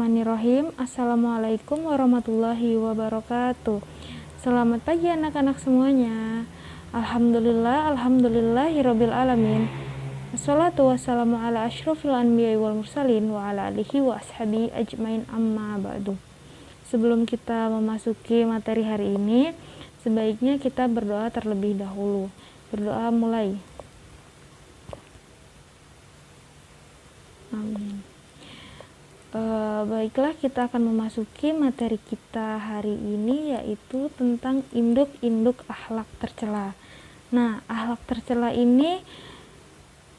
Bismillahirrahmanirrahim. Assalamualaikum warahmatullahi wabarakatuh. Selamat pagi anak-anak semuanya. Alhamdulillahirabbil alamin. Wassalatu wassalamu ala asyrofil anbiya'i wal mursalin wa ala alihi wa ashabi ajmain amma ba'du. Sebelum kita memasuki materi hari ini, sebaiknya kita berdoa terlebih dahulu. Berdoa mulai. Amin. Baiklah, kita akan memasuki materi kita hari ini, yaitu tentang induk-induk akhlak tercela. Nah, akhlak tercela ini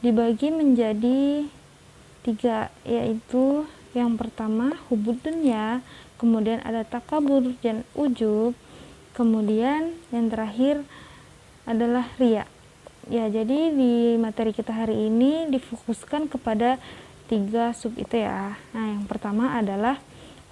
dibagi menjadi 3, yaitu yang pertama hubud dunya, kemudian ada takabur dan ujub, kemudian yang terakhir adalah riya. Ya, jadi di materi kita hari ini difokuskan kepada 3 sub itu ya. Nah, yang pertama adalah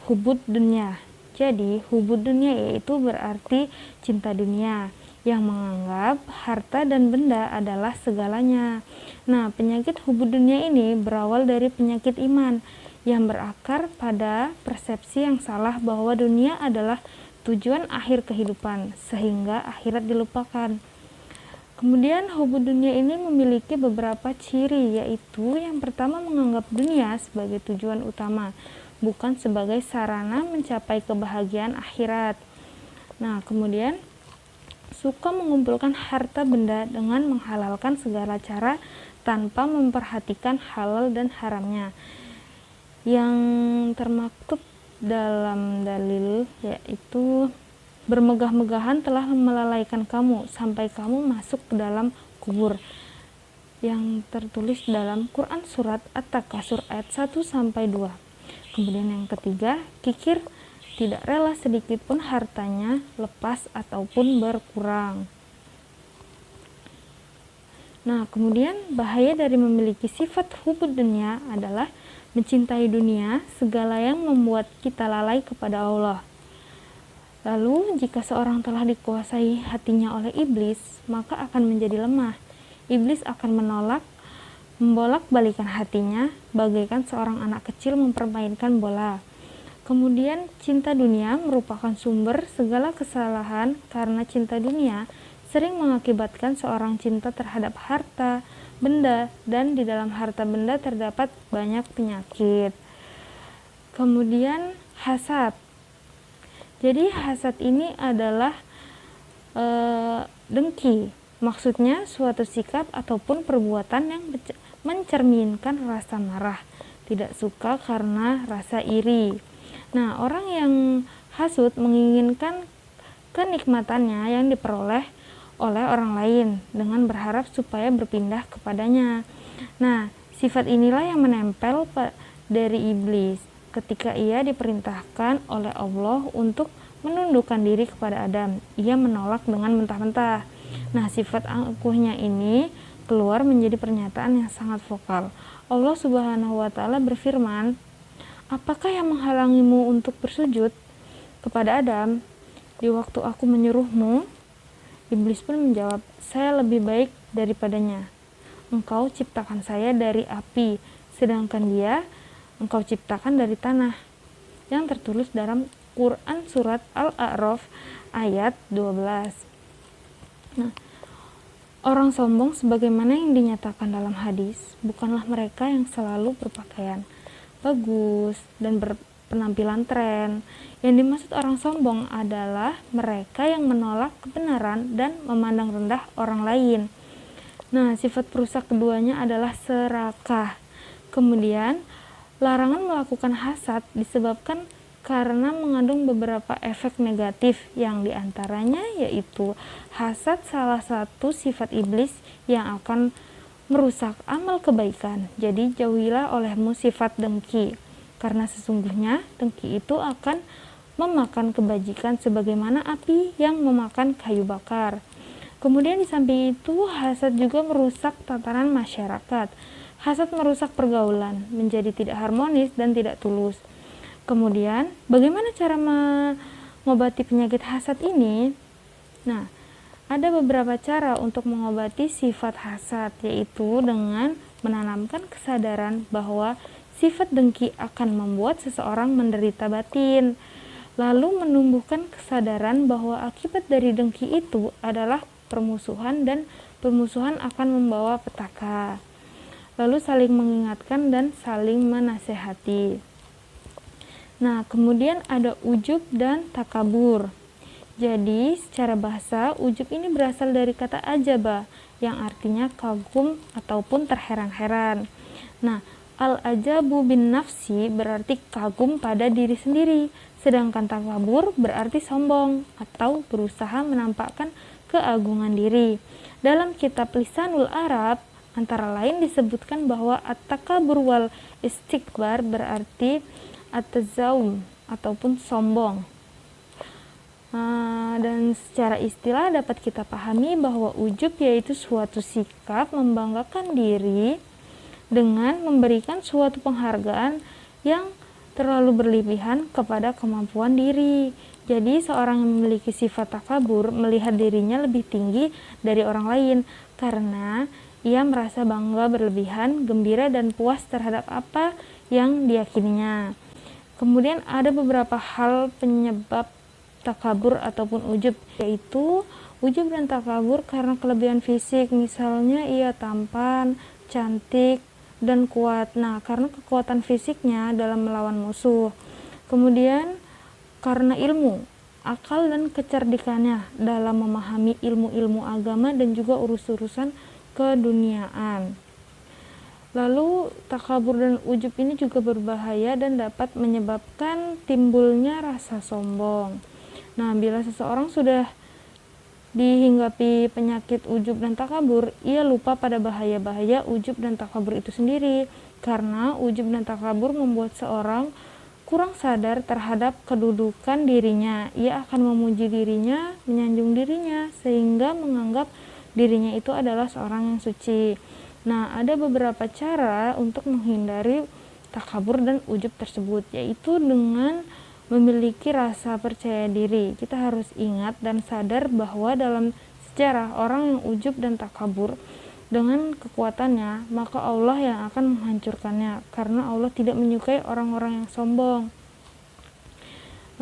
hubud dunya. Jadi hubud dunya yaitu berarti cinta dunia, yang menganggap harta dan benda adalah segalanya. Nah, penyakit hubud dunya ini berawal dari penyakit iman yang berakar pada persepsi yang salah bahwa dunia adalah tujuan akhir kehidupan, sehingga akhirat dilupakan. Kemudian hubud dunia ini memiliki beberapa ciri, yaitu yang pertama menganggap dunia sebagai tujuan utama, bukan sebagai sarana mencapai kebahagiaan akhirat. Nah, kemudian suka mengumpulkan harta benda dengan menghalalkan segala cara tanpa memperhatikan halal dan haramnya. Yang termaktub dalam dalil yaitu bermegah-megahan telah melalaikan kamu sampai kamu masuk ke dalam kubur, yang tertulis dalam Quran surat At-Takasur ayat 1-2. Kemudian yang ketiga, kikir tidak rela sedikit pun hartanya lepas ataupun berkurang. Nah, kemudian bahaya dari memiliki sifat hubud dunia adalah mencintai dunia, segala yang membuat kita lalai kepada Allah. Lalu, jika seorang telah dikuasai hatinya oleh iblis, maka akan menjadi lemah. Iblis akan membolak-balikan hatinya, bagaikan seorang anak kecil mempermainkan bola. Kemudian, cinta dunia merupakan sumber segala kesalahan karena cinta dunia sering mengakibatkan seorang cinta terhadap harta, benda, dan di dalam harta benda terdapat banyak penyakit. Kemudian, hasad. Jadi hasad ini adalah dengki, maksudnya suatu sikap ataupun perbuatan yang mencerminkan rasa marah, tidak suka karena rasa iri. Nah, orang yang hasud menginginkan kenikmatannya yang diperoleh oleh orang lain dengan berharap supaya berpindah kepadanya. Nah, sifat inilah yang menempel dari iblis ketika ia diperintahkan oleh Allah untuk menundukkan diri kepada Adam. Ia menolak dengan mentah-mentah. Nah, sifat angkuhnya ini keluar menjadi pernyataan yang sangat vokal. Allah Subhanahu wa Ta'ala berfirman, "Apakah yang menghalangimu untuk bersujud kepada Adam di waktu aku menyuruhmu?" Iblis pun menjawab, "Saya lebih baik daripadanya. Engkau ciptakan saya dari api, sedangkan dia Engkau ciptakan dari tanah." Yang tertulis dalam Quran surat Al-A'raf ayat 12. Nah, orang sombong sebagaimana yang dinyatakan dalam hadis, bukanlah mereka yang selalu berpakaian bagus dan berpenampilan tren. Yang dimaksud orang sombong adalah mereka yang menolak kebenaran dan memandang rendah orang lain. Nah, sifat perusak keduanya adalah serakah. Kemudian, larangan melakukan hasad disebabkan karena mengandung beberapa efek negatif, yang diantaranya yaitu hasad salah satu sifat iblis yang akan merusak amal kebaikan. Jadi jauhilah olehmu sifat dengki, karena sesungguhnya dengki itu akan memakan kebajikan sebagaimana api yang memakan kayu bakar. Kemudian di samping itu, hasad juga merusak tatanan masyarakat. Hasad merusak pergaulan, menjadi tidak harmonis dan tidak tulus. Kemudian, bagaimana cara mengobati penyakit hasad ini? Nah, ada beberapa cara untuk mengobati sifat hasad, yaitu dengan menanamkan kesadaran bahwa sifat dengki akan membuat seseorang menderita batin, lalu menumbuhkan kesadaran bahwa akibat dari dengki itu adalah permusuhan dan permusuhan akan membawa petaka. Lalu saling mengingatkan dan saling menasehati. Nah, kemudian ada ujub dan takabur. Jadi, secara bahasa, ujub ini berasal dari kata ajaba, yang artinya kagum ataupun terheran-heran. Nah, al-ajabu bin nafsi berarti kagum pada diri sendiri, sedangkan takabur berarti sombong atau berusaha menampakkan keagungan diri. Dalam kitab Lisanul Arab, antara lain disebutkan bahwa at-takabur wal istikbar berarti at-tazaum ataupun sombong. Dan secara istilah dapat kita pahami bahwa ujub yaitu suatu sikap membanggakan diri dengan memberikan suatu penghargaan yang terlalu berlebihan kepada kemampuan diri. Jadi seorang yang memiliki sifat takabur melihat dirinya lebih tinggi dari orang lain karena ia merasa bangga berlebihan, gembira dan puas terhadap apa yang diyakininya. Kemudian ada beberapa hal penyebab takabur ataupun ujub, yaitu ujub dan takabur karena kelebihan fisik, misalnya ia tampan, cantik, dan kuat. Nah, karena kekuatan fisiknya dalam melawan musuh. Kemudian karena ilmu, akal dan kecerdikannya dalam memahami ilmu-ilmu agama dan juga urus-urusan keduniaan. Lalu takabur dan ujub ini juga berbahaya dan dapat menyebabkan timbulnya rasa sombong. Nah, bila seseorang sudah dihinggapi penyakit ujub dan takabur, ia lupa pada bahaya-bahaya ujub dan takabur itu sendiri. Karena ujub dan takabur membuat seorang kurang sadar terhadap kedudukan dirinya. Ia akan memuji dirinya, menyanjung dirinya, sehingga menganggap dirinya itu adalah seorang yang suci. Nah, ada beberapa cara untuk menghindari takabur dan ujub tersebut, yaitu dengan memiliki rasa percaya diri. Kita harus ingat dan sadar bahwa dalam sejarah orang yang ujub dan takabur dengan kekuatannya, maka Allah yang akan menghancurkannya, karena Allah tidak menyukai orang-orang yang sombong.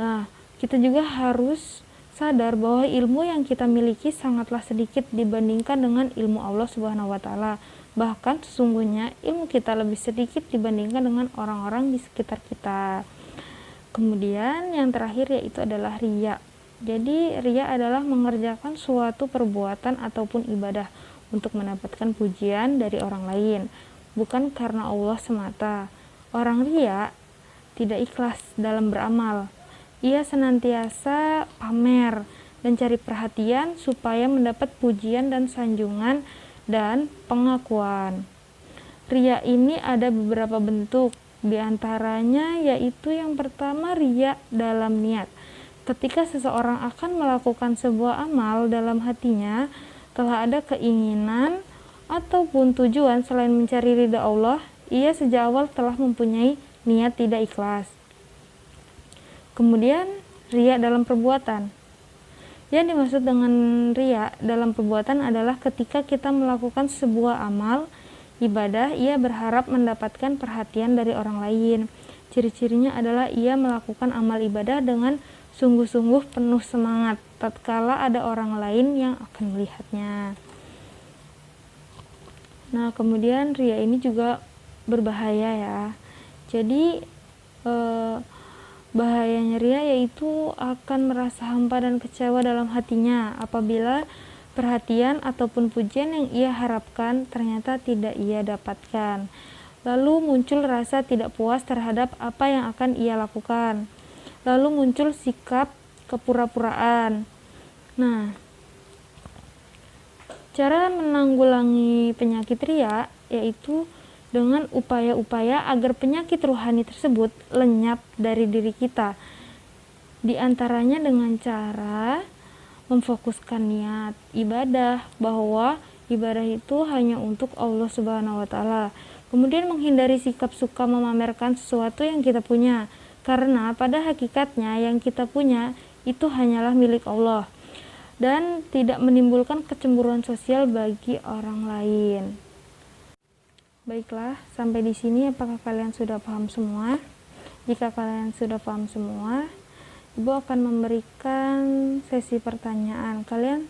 Nah, kita juga harus sadar bahwa ilmu yang kita miliki sangatlah sedikit dibandingkan dengan ilmu Allah Subhanahu wa taala. Bahkan sesungguhnya ilmu kita lebih sedikit dibandingkan dengan orang-orang di sekitar kita. Kemudian yang terakhir yaitu adalah riya. Jadi riya adalah mengerjakan suatu perbuatan ataupun ibadah untuk mendapatkan pujian dari orang lain, bukan karena Allah semata. Orang riya tidak ikhlas dalam beramal. Ia senantiasa pamer dan cari perhatian supaya mendapat pujian dan sanjungan dan pengakuan. Riya ini ada beberapa bentuk. Di antaranya yaitu yang pertama riya dalam niat. Ketika seseorang akan melakukan sebuah amal, dalam hatinya telah ada keinginan ataupun tujuan selain mencari ridha Allah, ia sejak awal telah mempunyai niat tidak ikhlas. Kemudian riya dalam perbuatan. Yang dimaksud dengan riya dalam perbuatan adalah ketika kita melakukan sebuah amal ibadah, ia berharap mendapatkan perhatian dari orang lain. Ciri-cirinya adalah ia melakukan amal ibadah dengan sungguh-sungguh penuh semangat tatkala ada orang lain yang akan melihatnya. Nah, kemudian riya ini juga berbahaya ya. Jadi bahayanya riya yaitu akan merasa hampa dan kecewa dalam hatinya apabila perhatian ataupun pujian yang ia harapkan ternyata tidak ia dapatkan. Lalu muncul rasa tidak puas terhadap apa yang akan ia lakukan. Lalu muncul sikap kepura-puraan. Nah, cara menanggulangi penyakit riya yaitu dengan upaya-upaya agar penyakit rohani tersebut lenyap dari diri kita. Di antaranya dengan cara memfokuskan niat ibadah, bahwa ibadah itu hanya untuk Allah Subhanahu wa taala. Kemudian menghindari sikap suka memamerkan sesuatu yang kita punya, karena pada hakikatnya yang kita punya itu hanyalah milik Allah dan tidak menimbulkan kecemburuan sosial bagi orang lain. Baiklah, sampai di sini apakah kalian sudah paham semua? Jika kalian sudah paham semua, Ibu akan memberikan sesi pertanyaan. Kalian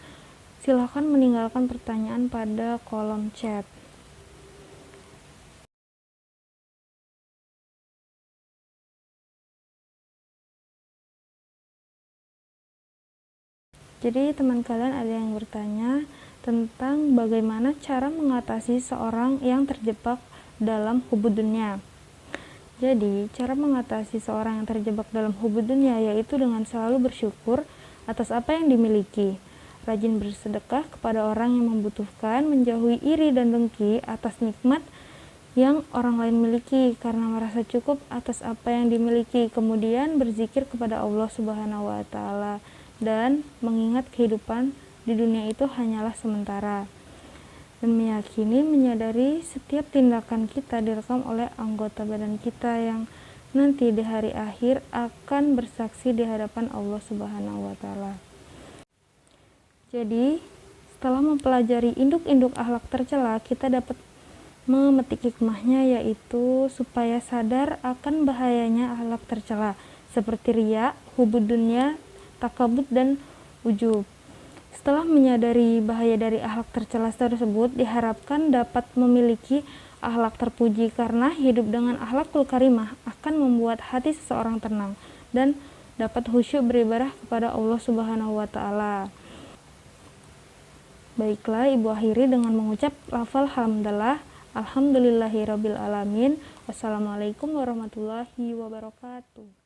silakan meninggalkan pertanyaan pada kolom chat. Jadi teman kalian ada yang bertanya tentang bagaimana cara mengatasi seorang yang terjebak dalam hubud dunia. Jadi, cara mengatasi seorang yang terjebak dalam hubud dunia yaitu dengan selalu bersyukur atas apa yang dimiliki, rajin bersedekah kepada orang yang membutuhkan, menjauhi iri dan dengki atas nikmat yang orang lain miliki karena merasa cukup atas apa yang dimiliki, kemudian berzikir kepada Allah Subhanahu wa taala dan mengingat kehidupan di dunia itu hanyalah sementara, dan meyakini menyadari setiap tindakan kita direkam oleh anggota badan kita yang nanti di hari akhir akan bersaksi di hadapan Allah Subhanahu wa taala. Jadi, setelah mempelajari induk-induk akhlak tercela, kita dapat memetik hikmahnya, yaitu supaya sadar akan bahayanya akhlak tercela seperti riya, hubud dunia, takabut, dan ujub. Setelah menyadari bahaya dari akhlak tercela tersebut, diharapkan dapat memiliki akhlak terpuji karena hidup dengan akhlakul karimah akan membuat hati seseorang tenang dan dapat khusyuk beribadah kepada Allah Subhanahu wa taala. Baiklah, Ibu akhiri dengan mengucap lafal hamdalah, alhamdulillahirabbil alamin. Wassalamualaikum warahmatullahi wabarakatuh.